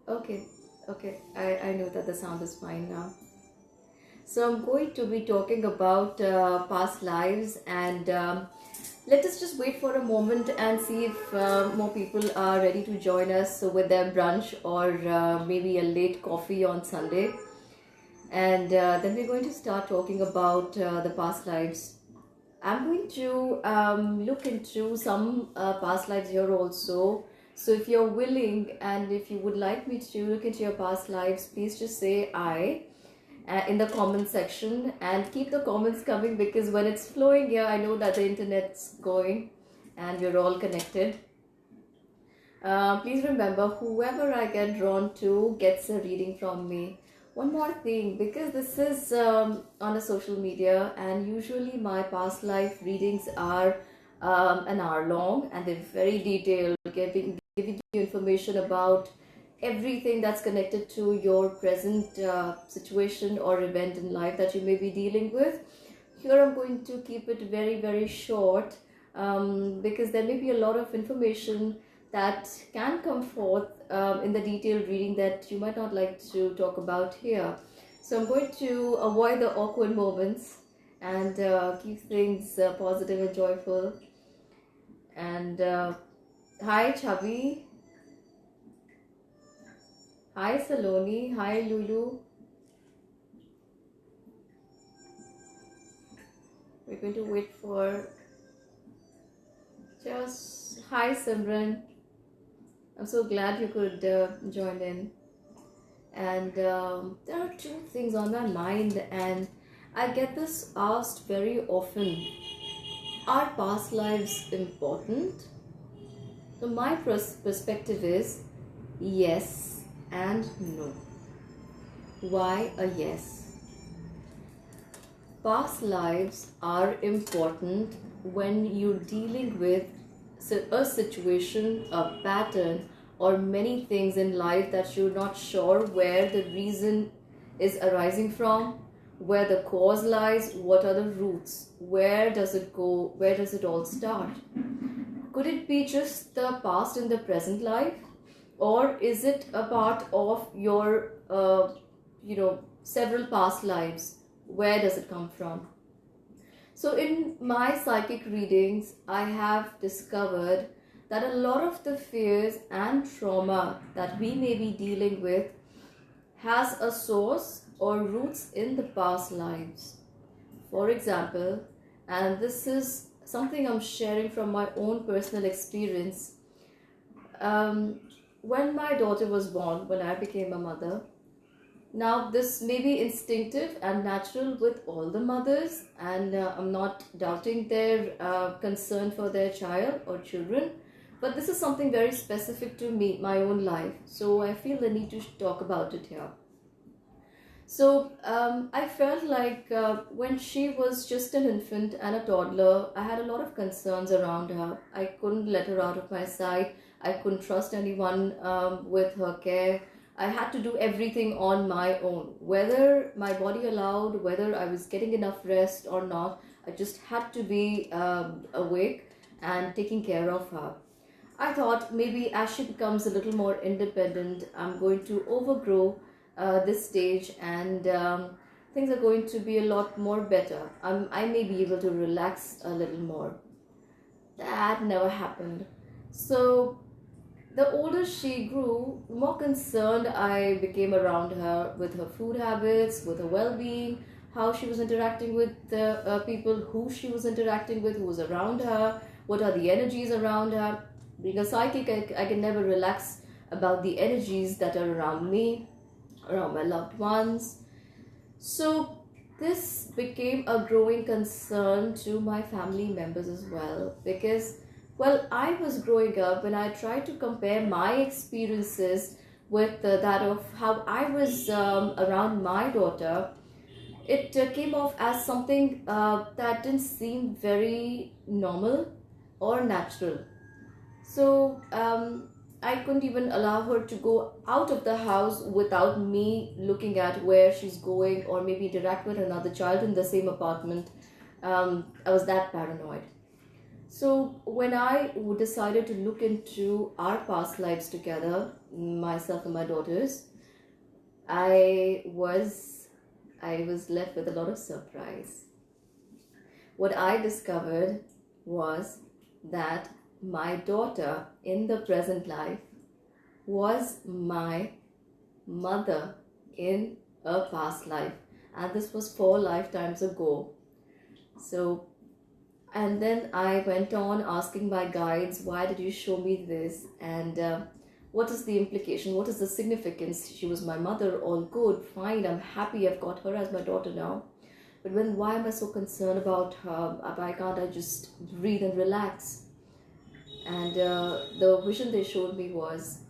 Okay, okay. I know that the sound is fine now. So I'm going to be talking about past lives, and let us just wait for a moment and see if more people are ready to join us with their brunch or maybe a late coffee on Sunday. And then we're going to start talking about the past lives. I'm going to look into some past lives here also. So if you're willing and if you would like me to look into your past lives, please just say I in the comment section and keep the comments coming, because when it's flowing here, I know that the internet's going and we're all connected. Please remember, whoever I get drawn to gets a reading from me. One more thing, because this is on a social media, and usually my past life readings are an hour long and they're very detailed, giving you information about everything that's connected to your present situation or event in life that you may be dealing with. Here I'm going to keep it very, very short, because there may be a lot of information that can come forth in the detailed reading that you might not like to talk about here. So I'm going to avoid the awkward moments and keep things positive and joyful. And hi, Chavi. Hi, Saloni. Hi, Lulu. We're going to wait for just hi, Simran. I'm so glad you could join in. And there are two things on my mind, and I get this asked very often. Are past lives important? So my perspective is yes and no. Why a yes? Past lives are important when you're dealing with a situation, a pattern, or many things in life that you're not sure where the reason is arising from, where the cause lies, what are the roots, where does it go, where does it all start. Could it be just the past and the present life, or is it a part of your several past lives? Where does it come from? So in my psychic readings, I have discovered that a lot of the fears and trauma that we may be dealing with has a source or roots in the past lives. For example, and this is something I'm sharing from my own personal experience, um, when my daughter was born, when I became a mother, now, this may be instinctive and natural with all the mothers, and I'm not doubting their concern for their child or children, but this is something very specific to me, my own life. So I feel the need to talk about it here. So I felt like when she was just an infant and a toddler, I had a lot of concerns around her. I couldn't let her out of my sight. I couldn't trust anyone with her care. I had to do everything on my own, whether my body allowed, whether I was getting enough rest or not. I just had to be awake and taking care of her. I thought maybe as she becomes a little more independent, I'm going to overgrow this stage, and things are going to be a lot more better. I may be able to relax a little more. That never happened. So the older she grew, the more concerned I became around her with her food habits, with her well-being, how she was interacting with the people, who she was interacting with, who was around her, what are the energies around her. Being a psychic, I can never relax about the energies that are around me, around my loved ones. So this became a growing concern to my family members as well, because I was growing up, when I tried to compare my experiences with that of how I was around my daughter, it came off as something that didn't seem very normal or natural. So I couldn't even allow her to go out of the house without me looking at where she's going, or maybe interact with another child in the same apartment. I was that paranoid. So when I decided to look into our past lives together, myself and my daughters, I was left with a lot of surprise. What I discovered was that my daughter in the present life was my mother in a past life, and this was 4 lifetimes ago. So, and then I went on asking my guides, why did you show me this, and what is the implication, what is the significance? She was my mother, all good, fine, I'm happy, I've got her as my daughter now, but why am I so concerned about her? Why can't I just breathe and relax? And the vision they showed me was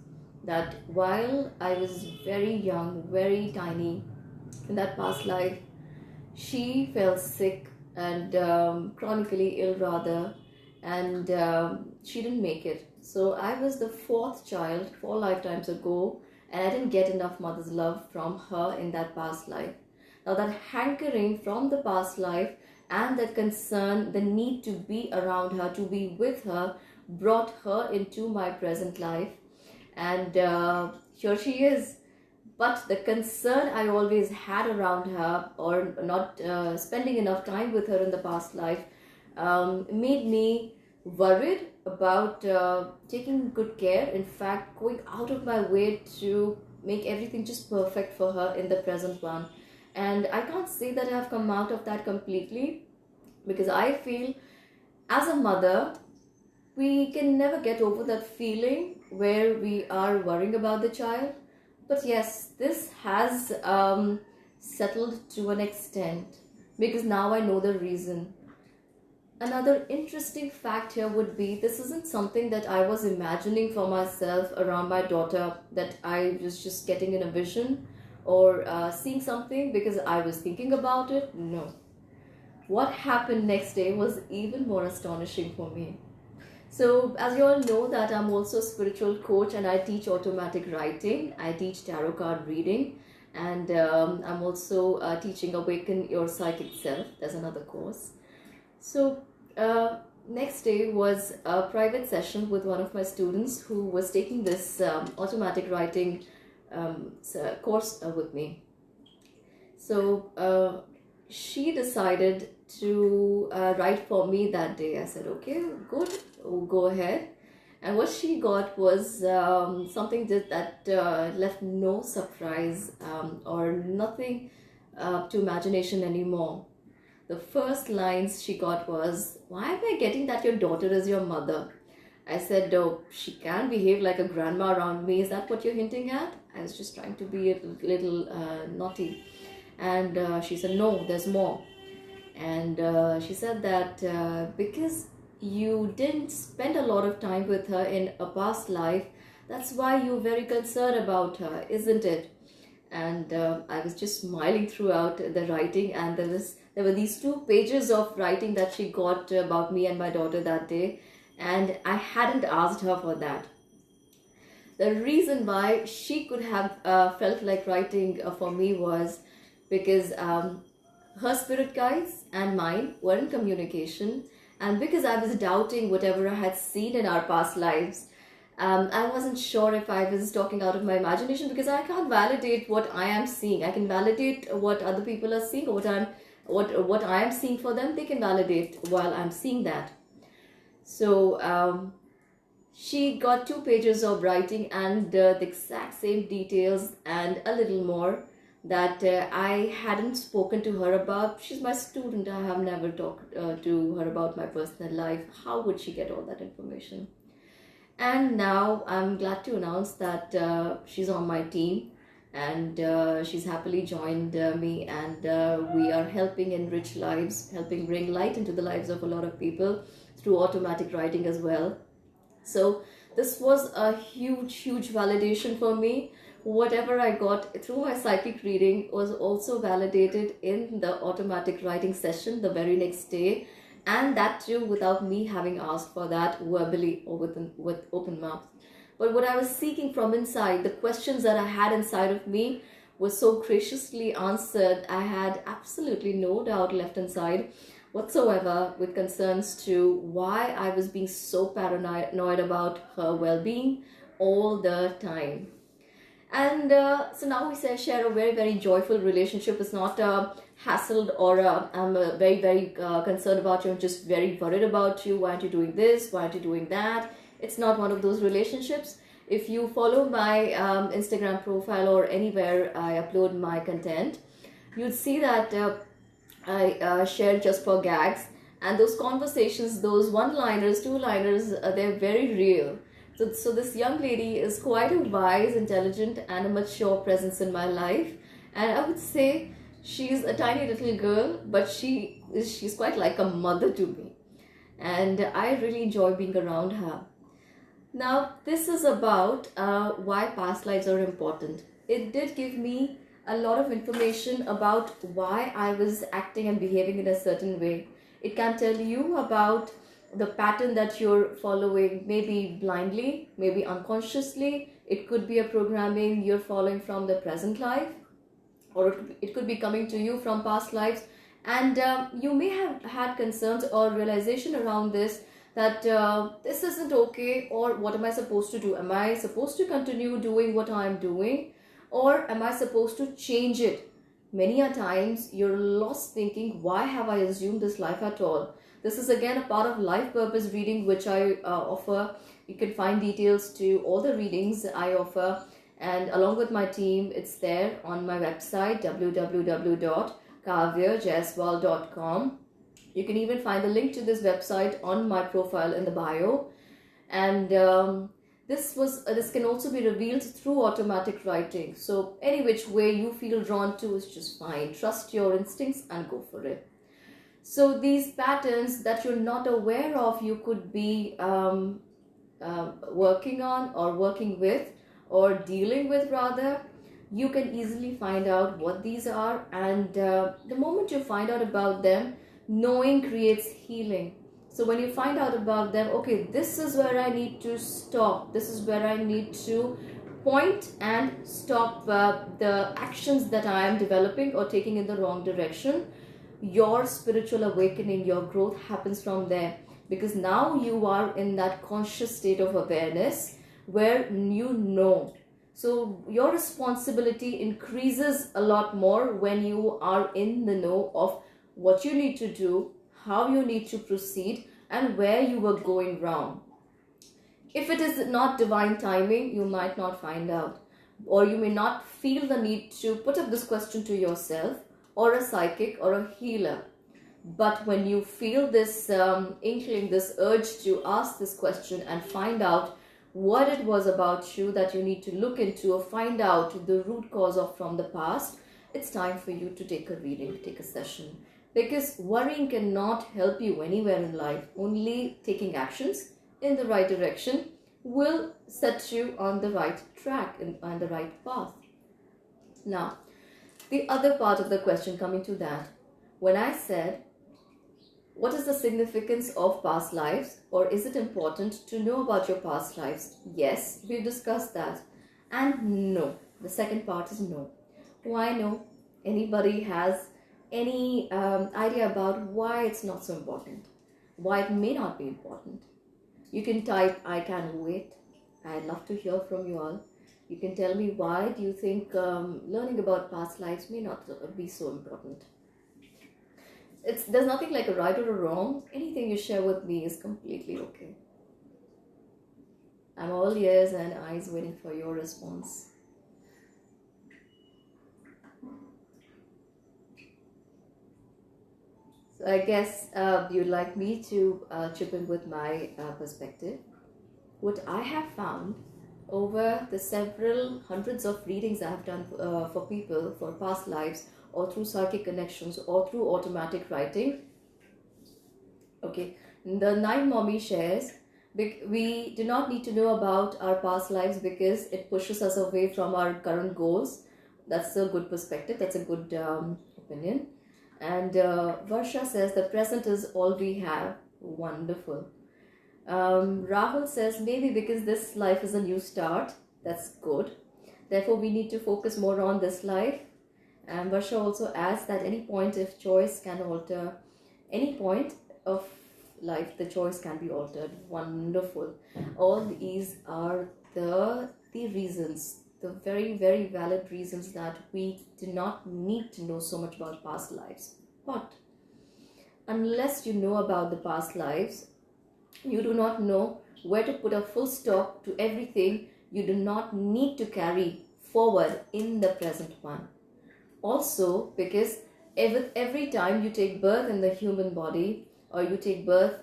that while I was very young, very tiny, in that past life, she fell sick and chronically ill rather, and she didn't make it. So I was the 4th child 4 lifetimes ago, and I didn't get enough mother's love from her in that past life. Now that hankering from the past life and that concern, the need to be around her, to be with her, brought her into my present life, and here she is. But the concern I always had around her, or not spending enough time with her in the past life, made me worried about taking good care, in fact going out of my way to make everything just perfect for her in the present one. And I can't say that I've come out of that completely, because I feel as a mother, we can never get over that feeling where we are worrying about the child. But yes, this has settled to an extent, because now I know the reason. Another interesting fact here would be, this isn't something that I was imagining for myself around my daughter, that I was just getting in a vision or seeing something because I was thinking about it. No. What happened next day was even more astonishing for me. So as you all know that I'm also a spiritual coach, and I teach automatic writing, I teach tarot card reading, and I'm also teaching Awaken Your Psychic Self. There's another course. So next day was a private session with one of my students who was taking this automatic writing course with me. So she decided to write for me that day. I said, okay, good, go ahead. And what she got was something that left no surprise or nothing to imagination anymore. The first lines she got was, why am I getting that your daughter is your mother? I said, oh, she can behave like a grandma around me. Is that what you're hinting at? I was just trying to be a little naughty. And she said, no, there's more. And she said that because you didn't spend a lot of time with her in a past life, that's why you're very concerned about her, isn't it? And I was just smiling throughout the writing, and there were these 2 pages of writing that she got about me and my daughter that day, and I hadn't asked her for that. The reason why she could have felt like writing for me was because her spirit guides and mine were in communication, and because I was doubting whatever I had seen in our past lives. I wasn't sure if I was talking out of my imagination, because I can't validate what I am seeing. I can validate what other people are seeing, or what I am seeing for them. They can validate while I'm seeing that. So she got 2 pages of writing, and the exact same details and a little more that I hadn't spoken to her about. She's my student. I have never talked to her about my personal life. How would she get all that information? And now I'm glad to announce that she's on my team, and she's happily joined me, and we are helping enrich lives, helping bring light into the lives of a lot of people through automatic writing as well. So this was a huge validation for me. Whatever I got through my psychic reading was also validated in the automatic writing session the very next day, and that too without me having asked for that verbally or with open mouth. But what I was seeking from inside, the questions that I had inside of me, was so graciously answered. I had absolutely no doubt left inside whatsoever with concerns to why I was being so paranoid about her well-being, all the time. And so now we share a very, very joyful relationship. It's not hassled or I'm very, very concerned about you. I'm just very worried about you. Why aren't you doing this? Why aren't you doing that? It's not one of those relationships. If you follow my Instagram profile or anywhere I upload my content, you'd see that I share just for gags. And those conversations, those one-liners, two-liners, they're very real. So this young lady is quite a wise, intelligent, and a mature presence in my life. And I would say she's a tiny little girl, but she's quite like a mother to me. And I really enjoy being around her. Now, this is about why past lives are important. It did give me a lot of information about why I was acting and behaving in a certain way. It can tell you about the pattern that you're following, maybe blindly, maybe unconsciously. It could be a programming you're following from the present life, or it could be coming to you from past lives. And you may have had concerns or realization around this, that this isn't okay, or what am I supposed to do? Am I supposed to continue doing what I'm doing, or am I supposed to change it? Many a times you're lost thinking, why have I assumed this life at all? This is again a part of life purpose reading which I offer. You can find details to all the readings I offer, and along with my team, it's there on my website www.kavyajaiswal.com. You can even find the link to this website on my profile in the bio. And this can also be revealed through automatic writing. So any which way you feel drawn to is just fine. Trust your instincts and go for it. So these patterns that you're not aware of, you could be working on or working with or dealing with rather. You can easily find out what these are, and the moment you find out about them, knowing creates healing. So when you find out about them, okay, this is where I need to stop. This is where I need to point and stop the actions that I am developing or taking in the wrong direction. Your spiritual awakening, your growth happens from there, because now you are in that conscious state of awareness where you know. So your responsibility increases a lot more when you are in the know of what you need to do, how you need to proceed, and where you were going wrong. If it is not divine timing, you might not find out, or you may not feel the need to put up this question to yourself or a psychic or a healer. But when you feel this inkling, this urge to ask this question and find out what it was about you that you need to look into, or find out the root cause of from the past, it's time for you to take a reading, take a session. Because worrying cannot help you anywhere in life. Only taking actions in the right direction will set you on the right track and on the right path. Now, the other part of the question, coming to that, when I said, what is the significance of past lives, or is it important to know about your past lives? Yes, we've discussed that. And no, the second part is no. Why no? Anybody has any idea about why it's not so important? Why it may not be important? You can type, I can't wait. I'd love to hear from you all. You can tell me, why do you think learning about past lives may not be so important? There's nothing like a right or a wrong. Anything you share with me is completely okay. I'm all ears and eyes waiting for your response. So I guess you'd like me to chip in with my perspective. What I have found over the several hundreds of readings I have done for people for past lives, or through psychic connections, or through automatic writing. Okay, the 9 Mommy shares, we do not need to know about our past lives because it pushes us away from our current goals. That's a good perspective, that's a good opinion. And Varsha says the present is all we have. Wonderful. Rahul says maybe because this life is a new start. That's good. Therefore, we need to focus more on this life. And Varsha also adds that any point of choice can alter. Any point of life, the choice can be altered. Wonderful. All these are the reasons, the very, very valid reasons that we do not need to know so much about past lives. But unless you know about the past lives, you do not know where to put a full stop to everything you do not need to carry forward in the present one. Also, because every time you take birth in the human body, or you take birth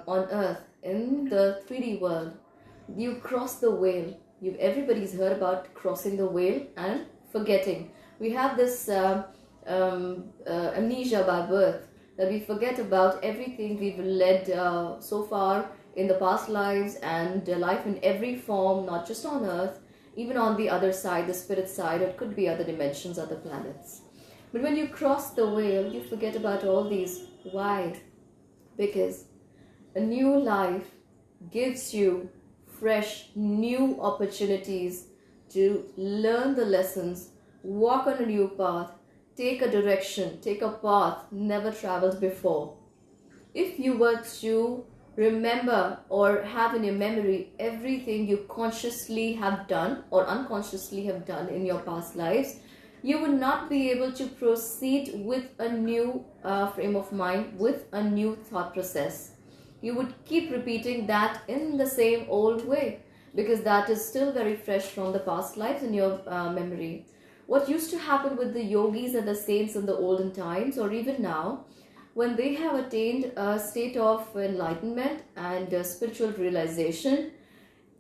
on earth in the 3D world, you cross the veil. Everybody's heard about crossing the veil and forgetting. We have this amnesia by birth, that we forget about everything we've led so far in the past lives, and life in every form, not just on earth, even on the other side, the spirit side. It could be other dimensions, other planets. But when you cross the veil, you forget about all these. Why? Because a new life gives you fresh, new opportunities to learn the lessons, walk on a new path, take a direction, take a path never traveled before. If you were to remember or have in your memory everything you consciously have done or unconsciously have done in your past lives, you would not be able to proceed with a new frame of mind, with a new thought process. You would keep repeating that in the same old way, because that is still very fresh from the past lives in your memory. What used to happen with the yogis and the saints in the olden times, or even now, when they have attained a state of enlightenment and spiritual realization,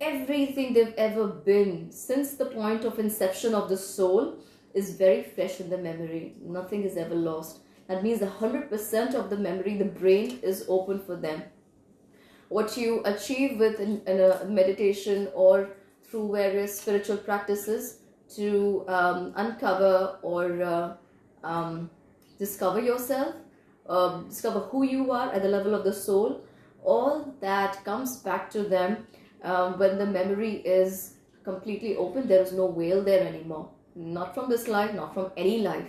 everything they've ever been since the point of inception of the soul is very fresh in the memory. Nothing is ever lost. That means 100% of the memory, the brain is open for them. What you achieve with in a meditation or through various spiritual practices to uncover or discover yourself, discover who you are at the level of the soul, all that comes back to them when the memory is completely open. There is no veil there anymore. Not from this life, not from any life.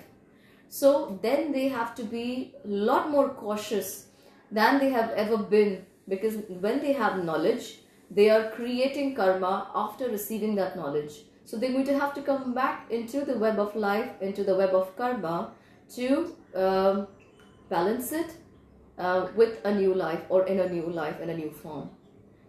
So then they have to be a lot more cautious than they have ever been, because when they have knowledge, they are creating karma after receiving that knowledge. So they're going to have to come back into the web of life, into the web of karma, to balance it with a new life, or in a new life, in a new form.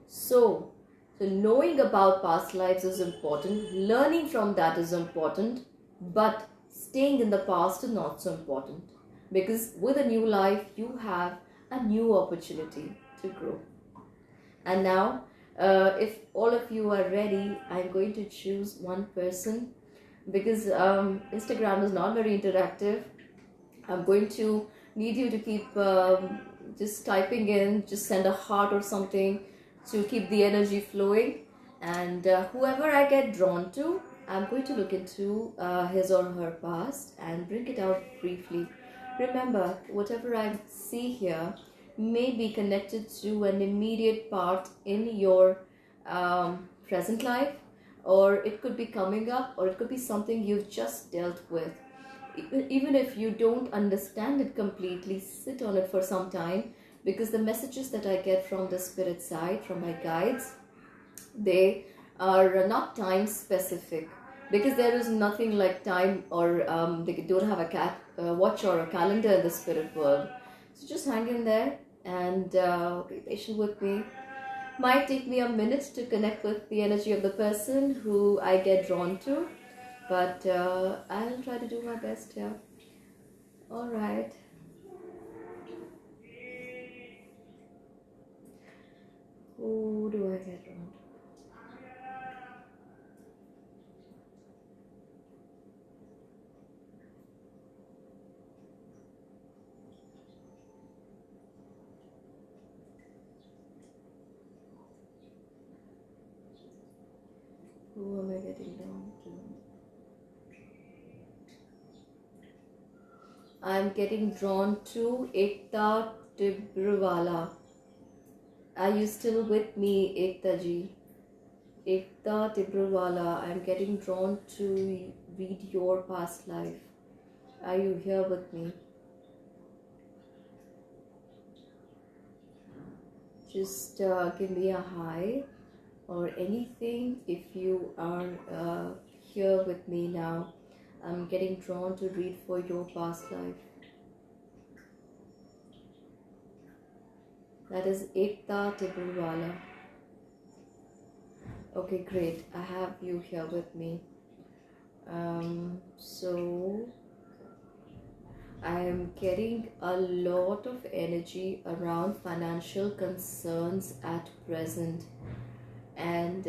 So knowing about past lives is important, learning from that is important, but staying in the past is not so important, because with a new life you have a new opportunity to grow. And now if all of you are ready, I'm going to choose one person, because Instagram is not very interactive. I'm going to need you to keep just typing in, just send a heart or something to keep the energy flowing. And whoever I get drawn to, I'm going to look into his or her past and bring it out briefly. Remember, whatever I see here may be connected to an immediate part in your present life, or it could be coming up, or it could be something you've just dealt with. Even if you don't understand it completely, sit on it for some time, because the messages that I get from the spirit side, from my guides, they are not time specific, because there is nothing like time, or they don't have a watch or a calendar in the spirit world. So just hang in there and be patient with me. Might take me a minute to connect with the energy of the person who I get drawn to, but I'll try to do my best here. Alright. Who do I get drawn to? Who am I getting drawn to? I'm getting drawn to Ekta Tibrewala. Are you still with me, Ekta ji? Ekta Tibrewala, I'm getting drawn to read your past life. Are you here with me? Just give me a hi, or anything. If you are here with me now, I'm getting drawn to read for your past life. That is Ekta Tibrewala. Okay, great. I have you here with me. So I am getting a lot of energy around financial concerns at present, and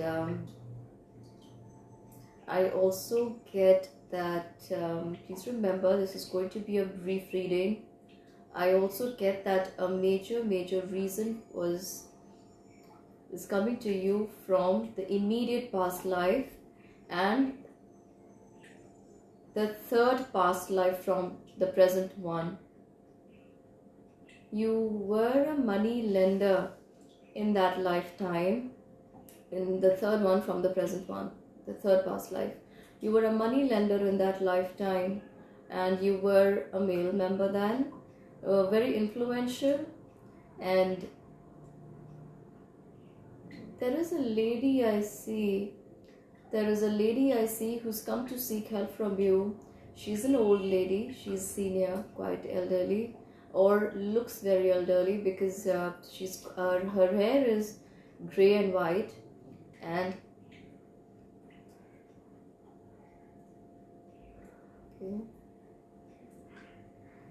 I also get that, please remember, this is going to be a brief reading. I also get that a major reason is coming to you from the immediate past life and the third past life from the present one. You were a money lender in that lifetime, in the third one from the present one, the third past life. You were a money lender in that lifetime, and you were a male member then, very influential. And there is a lady I see. There is a lady I see who's come to seek help from you. She's an old lady. She's senior, quite elderly, or looks very elderly because her hair is grey and white, and okay,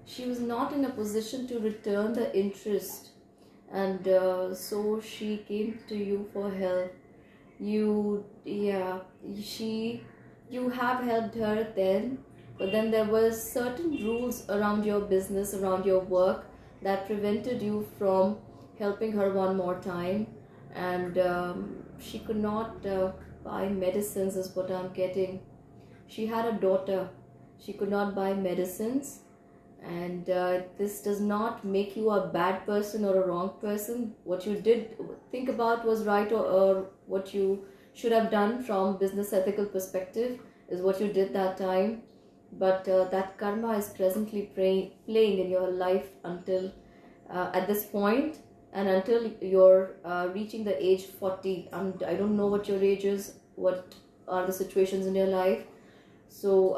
she was not in a position to return the interest, and so she came to you for help. You have helped her then, but then there were certain rules around your business, around your work, that prevented you from helping her one more time, and she could not buy medicines, is what I'm getting. She had a daughter. She could not buy medicines, and this does not make you a bad person or a wrong person. What you did think about was right, or what you should have done from business ethical perspective is what you did that time. But that karma is presently playing in your life until at this point, and until you're reaching the age 40. I don't know what your age is, what are the situations in your life. So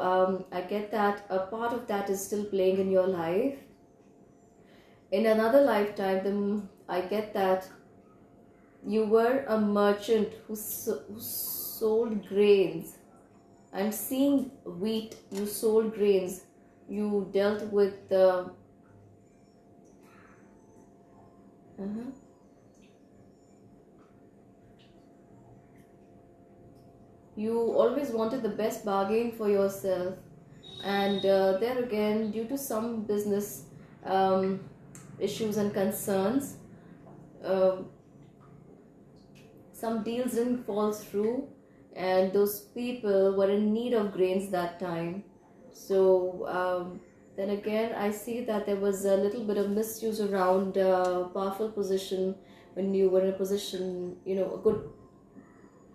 I get that a part of that is still playing in your life. In another lifetime, then I get that you were a merchant who sold grains. I'm seeing wheat. You sold grains. You dealt with the you always wanted the best bargain for yourself, and there again, due to some business issues and concerns, some deals didn't fall through, and those people were in need of grains that time. So then again, I see that there was a little bit of misuse around powerful position when you were in a position, a good,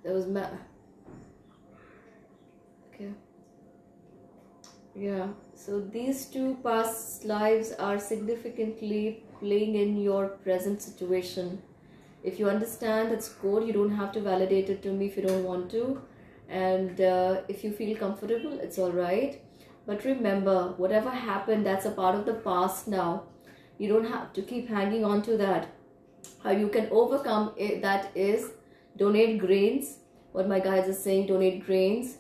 there was okay. Yeah, so these two past lives are significantly playing in your present situation. If you understand, it's good. You don't have to validate it to me if you don't want to. And if you feel comfortable, it's all right. But remember, whatever happened, that's a part of the past now. You don't have to keep hanging on to that. How you can overcome it, that is donate grains. What my guides are saying, donate grains.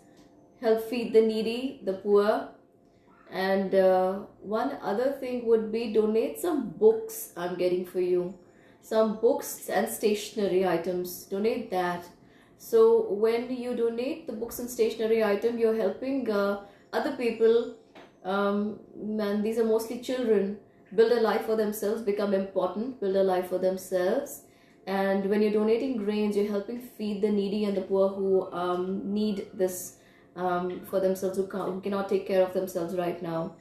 Help feed the needy, the poor. And one other thing would be donate some books I'm getting for you. Some books and stationery items. Donate that. So when you donate the books and stationery item, you're helping other people, and these are mostly children, build a life for themselves, become important, build a life for themselves. And when you're donating grains, you're helping feed the needy and the poor who need this for themselves, who cannot take care of themselves right now.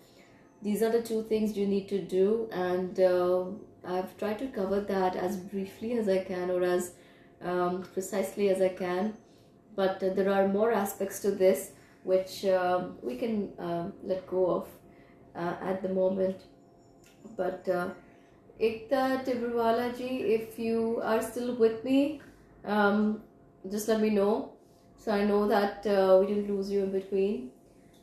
These are the two things you need to do, and I've tried to cover that as briefly as I can, or as precisely as I can. But there are more aspects to this which we can let go of at the moment. But Ekta Tibrewala ji, if you are still with me, just let me know, so I know that we didn't lose you in between.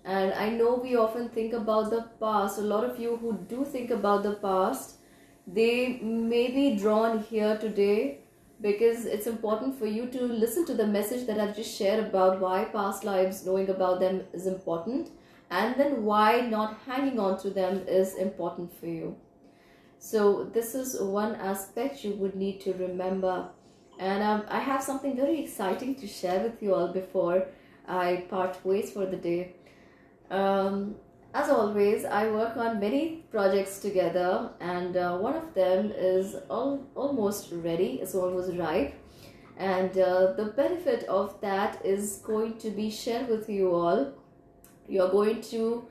And I know we often think about the past. A lot of you who do think about the past, they may be drawn here today because it's important for you to listen to the message that I've just shared about why past lives, knowing about them is important, and then why not hanging on to them is important for you. So this is one aspect you would need to remember. And I have something very exciting to share with you all before I part ways for the day. As always, I work on many projects together, and one of them is almost ready, it's almost ripe. And the benefit of that is going to be shared with you all. You're going to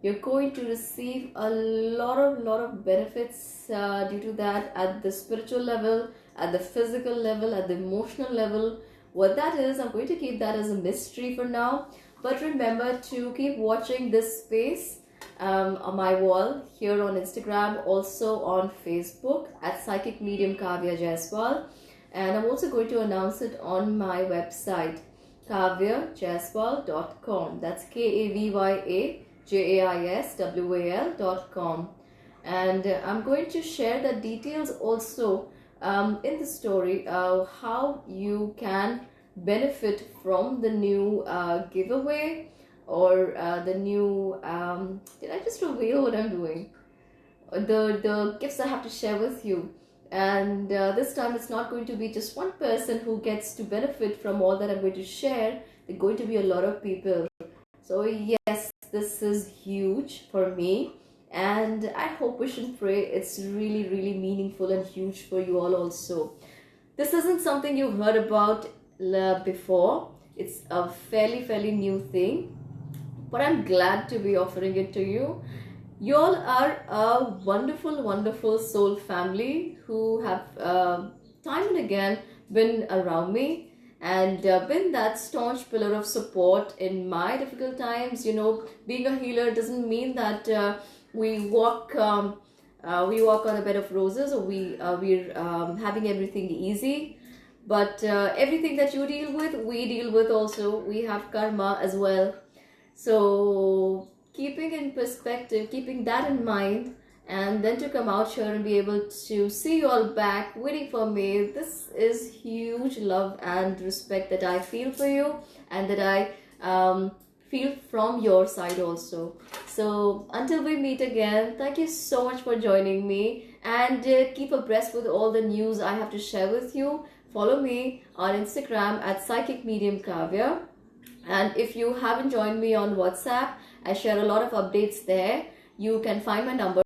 receive a lot of benefits due to that, at the spiritual level, at the physical level, at the emotional level. What that is, I'm going to keep that as a mystery for now. But remember to keep watching this space on my wall here on Instagram, also on Facebook at Psychic Medium Kavya Jaiswal. And I'm also going to announce it on my website, kavyajaiswal.com. That's KAVYAJAISWAL.com. And I'm going to share the details also in the story of how you can benefit from the new giveaway, or the new did I just reveal what I'm doing? The gifts I have to share with you. And this time it's not going to be just one person who gets to benefit from all that I'm going to share. There are going to be a lot of people. So yes, this is huge for me, and I hope, wish and pray it's really meaningful and huge for you all also. This isn't something you've heard about before. It's a fairly new thing, but I'm glad to be offering it to you. You all are a wonderful soul family who have time and again been around me and been that staunch pillar of support in my difficult times. You know, being a healer doesn't mean that we walk on a bed of roses, or we're having everything easy. But everything that you deal with, we deal with also. We have karma as well. So keeping in perspective, keeping that in mind, and then to come out here and be able to see you all back waiting for me, this is huge love and respect that I feel for you, and that I feel from your side also. So until we meet again, thank you so much for joining me, and keep abreast with all the news I have to share with you. Follow me on Instagram at Psychic Medium Kavya. And if you haven't joined me on WhatsApp, I share a lot of updates there. You can find my number